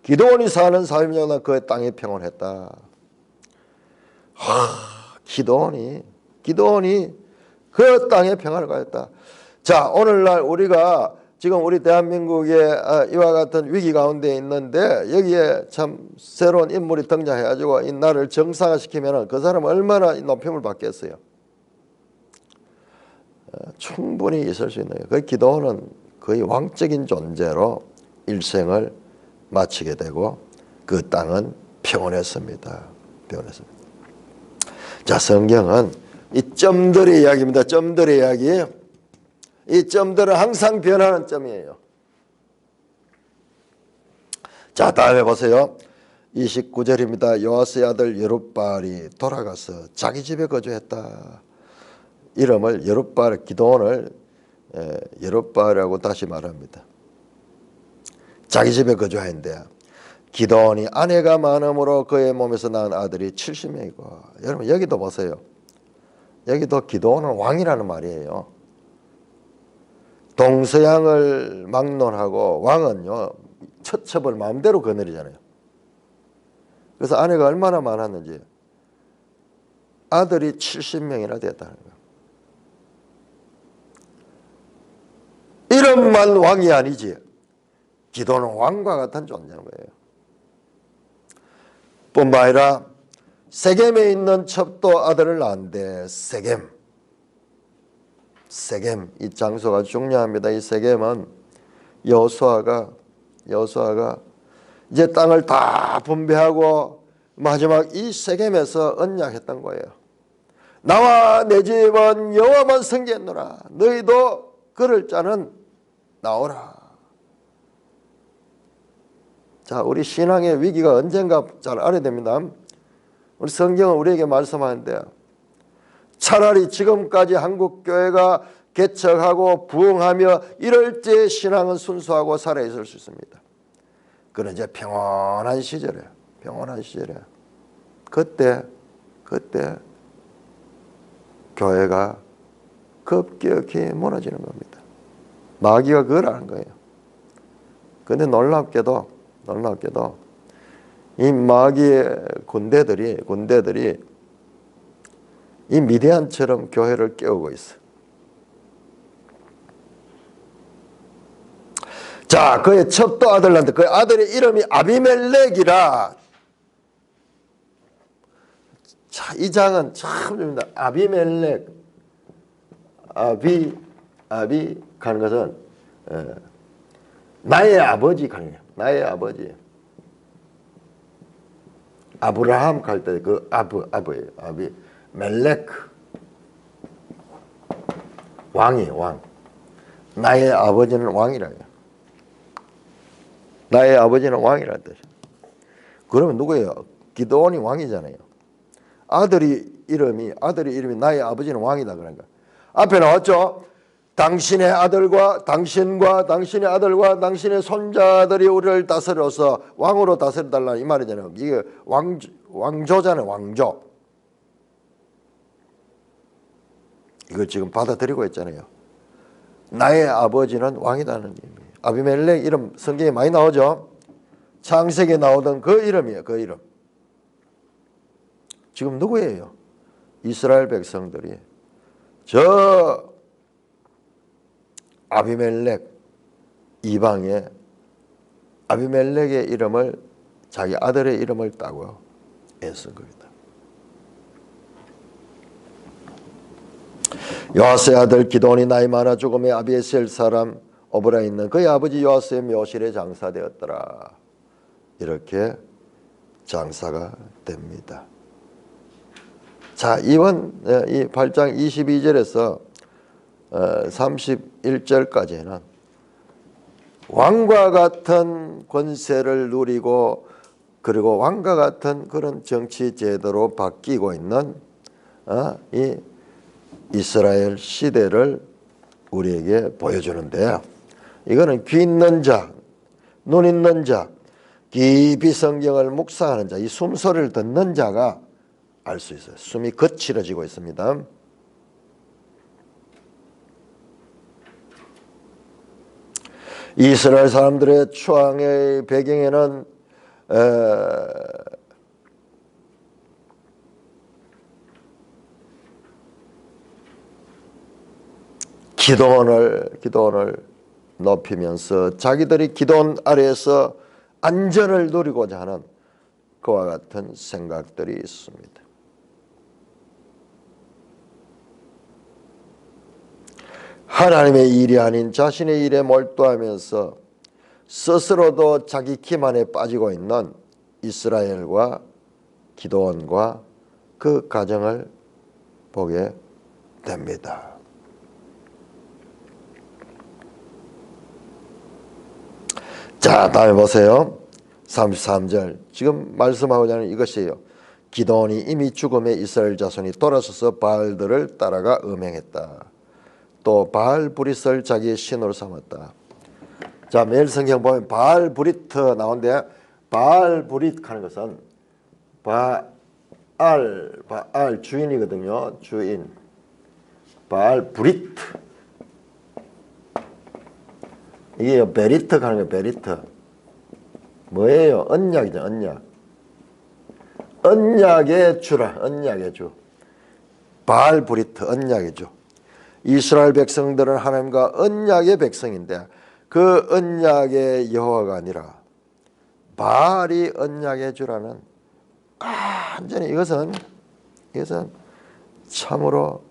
A: 기도원이 사는 40년간 그의 땅이 평온했다. 기도원이 그 땅에 평안을 가졌다. 자, 오늘날 우리가 지금 우리 대한민국에 이와 같은 위기 가운데 있는데 여기에 참 새로운 인물이 등장해가지고 이 나라를 정상화시키면 그 사람은 얼마나 높임을 받겠어요. 충분히 있을 수 있는 거예요. 그 기도원은 거의 왕적인 존재로 일생을 마치게 되고 그 땅은 평온했습니다. 자, 성경은 이 점들의 이야기입니다. 점들의 이야기. 이 점들은 항상 변하는 점이에요. 자, 다음에 보세요. 29절입니다. 요아스의 아들 여룹바알이 돌아가서 자기 집에 거주했다. 이름을 여룹바알, 기도원을 여룹바알이라고 다시 말합니다. 자기 집에 거주하는데 기드온이 아내가 많음으로 그의 몸에서 낳은 아들이 70명이고 여러분 여기도 보세요. 여기도 기드온은 왕이라는 말이에요. 동서양을 막론하고 왕은요 처첩을 마음대로 거느리잖아요. 그래서 아내가 얼마나 많았는지 아들이 70명이나 됐다는 거예요. 이름만 왕이 아니지 기도는 왕과 같은 존재인 거예요. 뿐만 아니라 세겜에 있는 첩도 아들을 낳은데 세겜 이 장소가 중요합니다. 이 세겜은 여호수아가 이제 땅을 다 분배하고 마지막 이 세겜에서 언약했던 거예요. 나와 내 집은 여호와만 섬기노라. 너희도 그럴 자는 나오라. 자, 우리 신앙의 위기가 언젠가 잘 알아야 됩니다. 우리 성경은 우리에게 말씀하는데 차라리 지금까지 한국교회가 개척하고 부흥하며 이럴 때 신앙은 순수하고 살아있을 수 있습니다. 그런 이제 평온한 시절에 그때 교회가 급격히 무너지는 겁니다. 마귀가 그걸 하는 거예요. 그런데 놀랍게도 이 마귀의 군대들이 이 미디안처럼 교회를 깨우고 있어. 자, 그의 첩도 아들 낳는데 그 아들의 이름이 아비멜렉이라. 자, 이 장은 참 좋습니다. 아비멜렉, 아비 가는 것은 나의 아버지 가는 거예요. 나의 아버지. 아브라함 갈 때 그 아브예요. 아비 멜렉 왕이에요. 왕. 나의 아버지는 왕이라요. 나의 아버지는 왕이라는 뜻이에요. 그러면 누구예요? 기드온이 왕이잖아요. 아들이 이름이 나의 아버지는 왕이다 그러니까 앞에 나왔죠. 당신의 아들과 당신의 아들과 당신의 손자들이 우리를 다스려서 왕으로 다스려달라 이 말이잖아요. 이게 왕조잖아요. 왕조. 이걸 지금 받아들이고 있잖아요. 나의 아버지는 왕이다는 의미예요. 아비멜렉 이름 성경에 많이 나오죠. 창세기에 나오던 그 이름이에요. 그 이름. 지금 누구예요? 이스라엘 백성들이 저 아비멜렉 이방의 아비멜렉의 이름을 자기 아들의 이름을 따고 애쓴 겁니다. 요아스의 아들 기드온이 나이 많아 죽음에 아비에셀 사람 오브라에 있는 그의 아버지 요아스의 묘실에 장사되었더라. 이렇게 장사가 됩니다. 자, 이번 이 8장 22절에서 31절까지는 왕과 같은 권세를 누리고 그리고 왕과 같은 그런 정치 제도로 바뀌고 있는 이 이스라엘 시대를 우리에게 보여주는데요. 이거는 귀 있는 자, 눈 있는 자, 깊이 성경을 묵상하는 자, 이 숨소리를 듣는 자가 알 수 있어요. 숨이 거칠어지고 있습니다. 이스라엘 사람들의 추앙의 배경에는 기드온을 높이면서 자기들이 기드온 아래에서 안전을 누리고자 하는 그와 같은 생각들이 있습니다. 하나님의 일이 아닌 자신의 일에 몰두하면서 스스로도 자기 기만에 빠지고 있는 이스라엘과 기드온과 그 가정을 보게 됩니다. 자, 다음에 보세요. 33절. 지금 말씀하고자 하는 이것이에요. 기드온이 이미 죽음에 이스라엘 자손이 돌아서서 바알들을 따라가 음행했다. 또 바알 브릿을 자기의 신으로 삼았다. 자, 매일 성경 보면 바알브리트 나오는데 바알브릿 하는 것은 바알 주인이거든요. 주인. 바알브리트. 이게 베리트 하는 거예요. 베리트. 뭐예요? 언약이죠. 언약. 언약의 주라. 언약의 주. 바알브리트 언약의 주. 이스라엘 백성들은 하나님과 언약의 백성인데 그 언약의 여호와가 아니라 바알이 언약의 주라는 완전히 이것은 참으로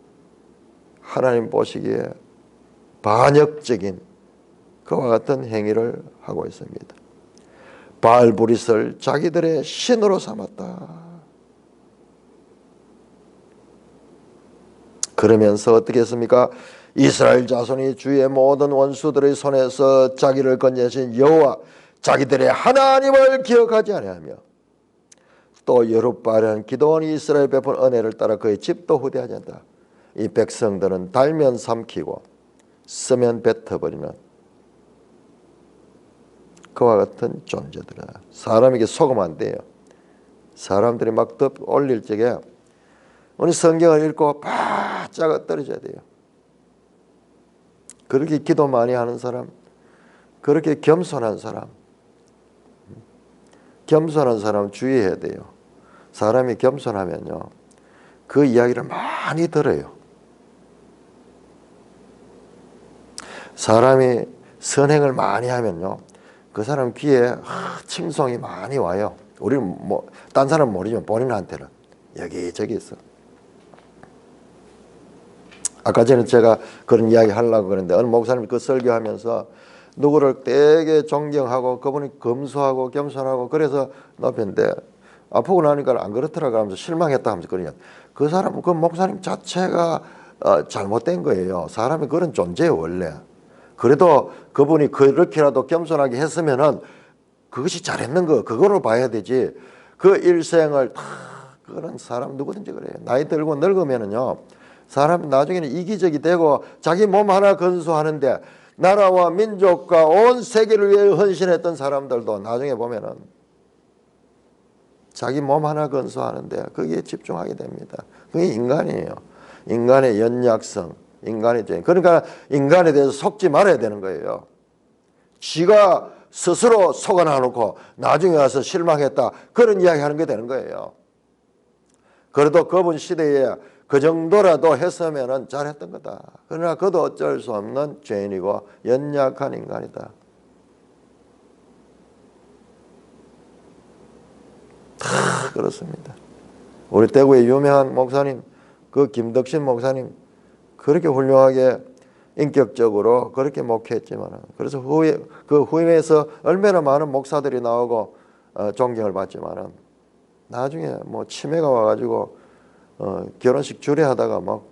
A: 하나님 보시기에 반역적인 그와 같은 행위를 하고 있습니다. 바알브릿을 자기들의 신으로 삼았다. 그러면서 어떻게 했습니까? 이스라엘 자손이 주의 모든 원수들의 손에서 자기를 건져신 여호와 자기들의 하나님을 기억하지 아니하며 또 여룻바알은 기드온이 이스라엘 베푼 은혜를 따라 그의 집도 후대하지 않는다. 이 백성들은 달면 삼키고 쓰면 뱉어버리는 그와 같은 존재들이다. 사람에게 속으면 안 돼요. 사람들이 막 올릴 적에 우리 성경을 읽고 바짝 떨어져야 돼요. 그렇게 기도 많이 하는 사람, 그렇게 겸손한 사람, 주의해야 돼요. 사람이 겸손하면요, 그 이야기를 많이 들어요. 사람이 선행을 많이 하면요, 그 사람 귀에 칭송이 많이 와요. 우리는 딴 사람은 모르지만 본인한테는 여기저기 있어. 아까 전에 제가 그런 이야기 하려고 그랬는데 어느 목사님이 그 설교하면서 누구를 되게 존경하고 그분이 검소하고 겸손하고 그래서 높였는데 아프고 나니까 안 그렇더라고 하면서 실망했다 하면서 그러냐. 그 사람, 그 목사님 자체가 잘못된 거예요. 사람이 그런 존재예요, 원래. 그래도 그분이 그렇게라도 겸손하게 했으면은 그것이 잘했는 거, 그거로 봐야 되지. 그 일생을 다 그런 사람 누구든지 그래요. 나이 들고 늙으면은요, 사람 나중에는 이기적이 되고 자기 몸 하나 건수하는데 나라와 민족과 온 세계를 위해 헌신했던 사람들도 나중에 보면은 자기 몸 하나 건수하는데 거기에 집중하게 됩니다. 그게 인간이에요. 인간의 연약성, 인간의 죄. 그러니까 인간에 대해서 속지 말아야 되는 거예요. 지가 스스로 속아놔놓고 나중에 와서 실망했다, 그런 이야기 하는 게 되는 거예요. 그래도 그분 시대에 그 정도라도 했으면 잘했던 거다. 그러나 그도 어쩔 수 없는 죄인이고 연약한 인간이다. 다 그렇습니다. 우리 대구의 유명한 목사님, 그 김덕신 목사님, 그렇게 훌륭하게 인격적으로 그렇게 목회했지만, 그래서 후임에서 얼마나 많은 목사들이 나오고 존경을 받지만은 나중에 치매가 와가지고 결혼식 주례하다가 막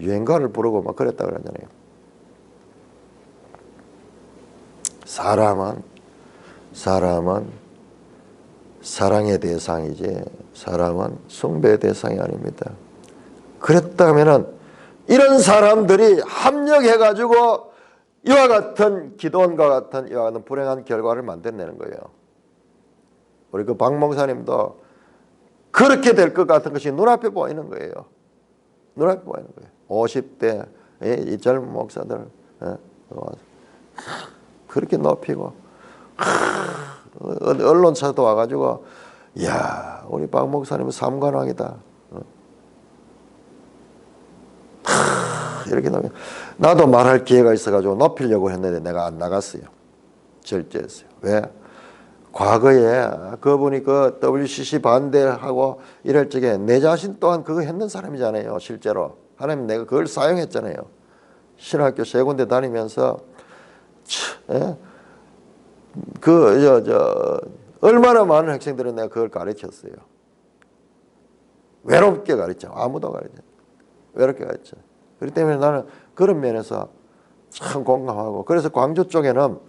A: 유행가를 부르고 막 그랬다 그러잖아요. 사람은 사랑의 대상이지 사람은 숭배의 대상이 아닙니다. 그랬다면은 이런 사람들이 합력해가지고 이와 같은 기도원과 같은 이와 같은 불행한 결과를 만들어내는 거예요. 우리 그 박 목사님도 그렇게 될 것 같은 것이 눈앞에 보이는 거예요. 눈앞에 보이는 거예요. 50대 이 젊은 목사들 그렇게 높이고 언론사도 와가지고 야, 우리 박 목사님은 삼관왕이다. 이렇게 나면 나도 말할 기회가 있어가지고 높이려고 했는데 내가 안 나갔어요. 절제했어요. 왜? 과거에 그분이 그 WCC 반대하고 이럴 적에 내 자신 또한 그거 했는 사람이잖아요. 실제로 하나님 내가 그걸 사용했잖아요. 신학교 세 군데 다니면서 얼마나 많은 학생들은 내가 그걸 가르쳤어요. 외롭게 가르쳐. 아무도 가르쳐. 외롭게 가르쳐. 그렇기 때문에 나는 그런 면에서 참 공감하고, 그래서 광주 쪽에는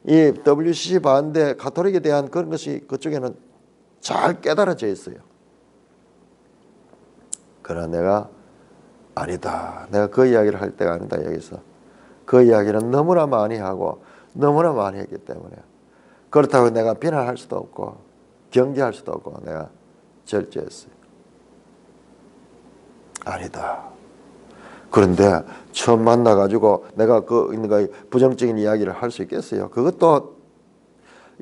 A: 이 WCC 반대 가톨릭에 대한 그런 것이 그쪽에는 잘 깨달아져 있어요. 그러나 내가 아니다. 내가 그 이야기를 할 때가 아니다. 여기서 그 이야기는 너무나 많이 하고 너무나 많이 했기 때문에. 그렇다고 내가 비난할 수도 없고 경계할 수도 없고 내가 절제했어요. 아니다. 그런데 처음 만나가지고 내가 부정적인 이야기를 할 수 있겠어요? 그것도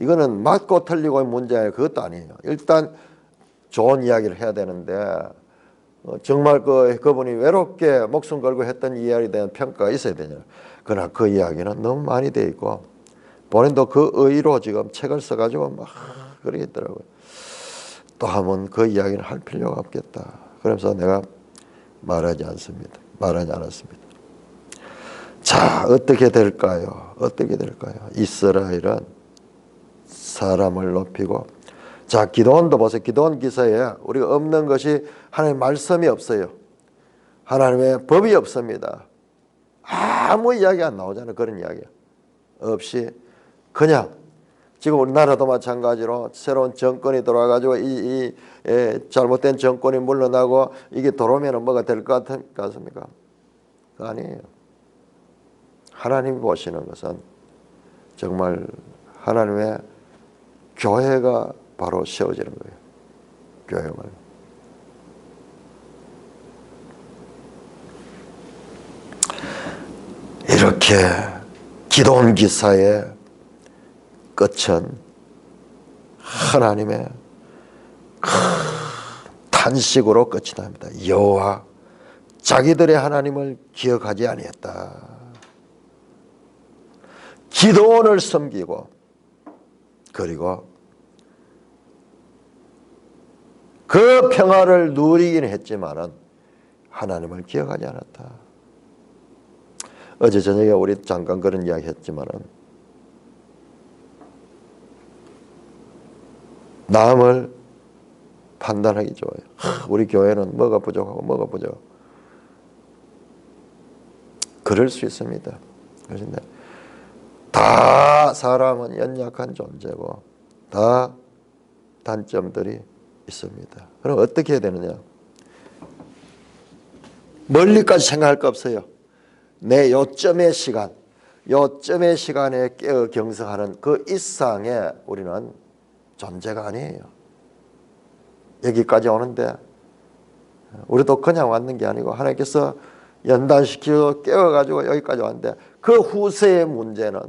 A: 이거는 맞고 틀리고의 문제예요. 그것도 아니에요. 일단 좋은 이야기를 해야 되는데 정말 그분이 외롭게 목숨 걸고 했던 이야기에 대한 평가가 있어야 되냐. 그러나 그 이야기는 너무 많이 돼 있고 본인도 그 의의로 지금 책을 써가지고 막 그러겠더라고요. 또 한번 그 이야기는 할 필요가 없겠다. 그러면서 내가 말하지 않았습니다. 자, 어떻게 될까요? 이스라엘은 사람을 높이고, 자, 기도원도 보세요. 기도원 기사에 우리가 없는 것이 하나님의 말씀이 없어요. 하나님의 법이 없습니다. 아무 이야기 안 나오잖아요. 그런 이야기 없이 그냥 지금 우리나라도 마찬가지로 새로운 정권이 들어와가지고 이 잘못된 정권이 물러나고 이게 들어오면 뭐가 될 것 같습니까? 아니에요. 하나님이 보시는 것은 정말 하나님의 교회가 바로 세워지는 거예요. 교회만. 이렇게 기도원 기사의 끝은 하나님의 탄식으로 끝이 납니다. 여호와 자기들의 하나님을 기억하지 아니했다. 기도원을 섬기고 그리고 그 평화를 누리긴 했지만은 하나님을 기억하지 않았다. 어제 저녁에 우리 잠깐 그런 이야기 했지만은 남을 판단하기 좋아요. 우리 교회는 뭐가 부족하고 뭐가 부족. 그럴 수 있습니다. 그런데 다 사람은 연약한 존재고 다 단점들이 있습니다. 그럼 어떻게 해야 되느냐? 멀리까지 생각할 거 없어요. 내 요점의 시간에 깨어 경성하는 그 이상의 우리는 존재가 아니에요. 여기까지 오는데 우리도 그냥 왔는 게 아니고 하나님께서 연단시키고 깨워가지고 여기까지 왔는데 그 후세의 문제는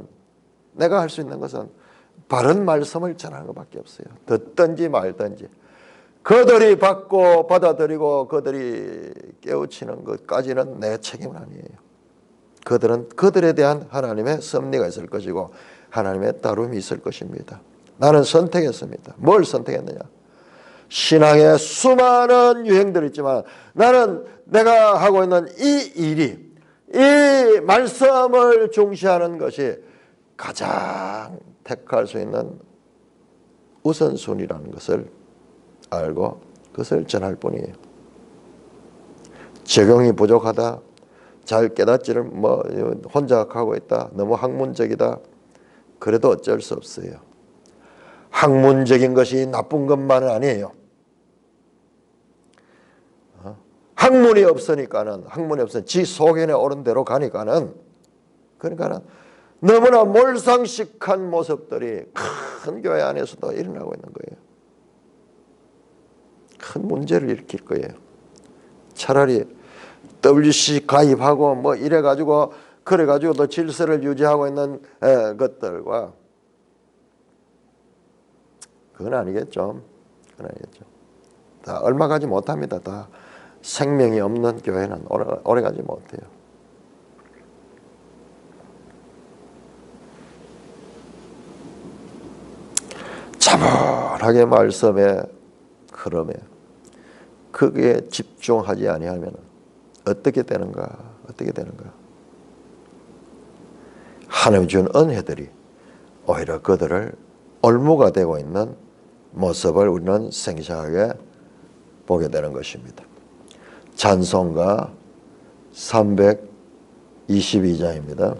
A: 내가 할 수 있는 것은 바른 말씀을 전하는 것밖에 없어요. 듣든지 말든지 그들이 받고 받아들이고 그들이 깨우치는 것까지는 내 책임은 아니에요. 그들은 그들에 대한 하나님의 섭리가 있을 것이고 하나님의 따름이 있을 것입니다. 나는 선택했습니다. 뭘 선택했느냐? 신앙에 수많은 유행들이 있지만 나는 내가 하고 있는 이 일이 이 말씀을 중시하는 것이 가장 택할 수 있는 우선순위라는 것을 알고 그것을 전할 뿐이에요. 적용이 부족하다. 잘 깨닫지를 혼자 하고 있다. 너무 학문적이다. 그래도 어쩔 수 없어요. 학문적인 것이 나쁜 것만은 아니에요. 학문이 없으니까는 지 소견에 오른 대로 가니까는 그러니까는 너무나 몰상식한 모습들이 큰 교회 안에서도 일어나고 있는 거예요. 큰 문제를 일으킬 거예요. 차라리 WC 가입하고 뭐 이래가지고 그래가지고도 질서를 유지하고 있는 것들과 그건 아니겠죠. 다 얼마 가지 못합니다. 다 생명이 없는 교회는 오래 가지 못해요. 차분하게 말씀의 흐름에 크게 집중하지 아니하면 어떻게 되는가? 하나님 준 은혜들이 오히려 그들을 올무가 되고 있는 모습을 우리는 생생하게 보게 되는 것입니다. 찬송가 322장입니다.